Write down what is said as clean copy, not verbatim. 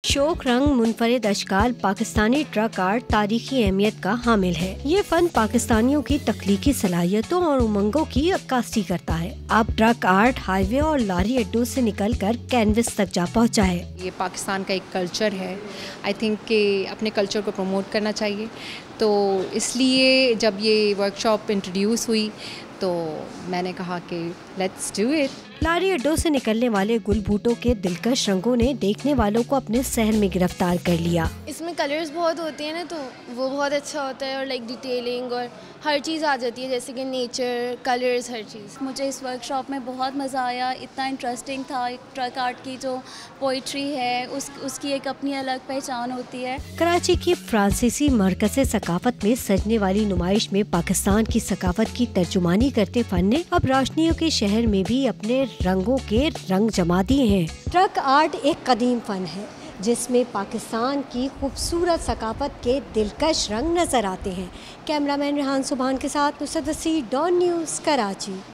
शोक रंग मुनफरिद अशकाल Pakistani truck art तारीखी अहमियत का हामिल है। ये फन पाकिस्तानियों की तख्लीकी सलाहियतों और उमंगों की अक्कासी करता है। अब ट्रक आर्ट हाईवे और लारी अड्डों से निकलकर कैनवस तक जा पहुंचा है। ये पाकिस्तान का एक कल्चर है। आई थिंक कि अपने कल्चर को प्रमोट करना चाहिए, तो इसलिए जब ये वर्कशॉप इंट्रोड्यूस हुई तो मैंने कहा कि लेट्स डू इट। लारी अड्डों से निकलने वाले गुल बूटों के दिलकश रंगों ने देखने वालों को अपने सहर में गिरफ्तार कर लिया। इसमें कलर्स बहुत होते हैं ना, तो वो बहुत अच्छा होता है और लाइक डिटेलिंग और हर चीज़ आ जाती है, जैसे कि नेचर, कलर्स, हर चीज़। मुझे इस वर्कशॉप में बहुत मज़ा आया। इतना इंटरेस्टिंग था। ट्रक आर्ट की जो पोइट्री है उसकी एक अपनी अलग पहचान होती है। कराची की फ्रांसीसी मरकज़ सकाफत में सजने वाली नुमाइश में पाकिस्तान की सकाफत की तर्जुमानी करते फन ने अब रोशनियों के शहर में भी अपने रंगों के रंग जमा दिए हैं। ट्रक आर्ट एक कदीम फन है जिसमें पाकिस्तान की खूबसूरत सकाफत के दिलकश रंग नजर आते हैं। कैमरामैन रेहान सुभान के साथ नुसरत वसी, डॉन न्यूज़, कराची।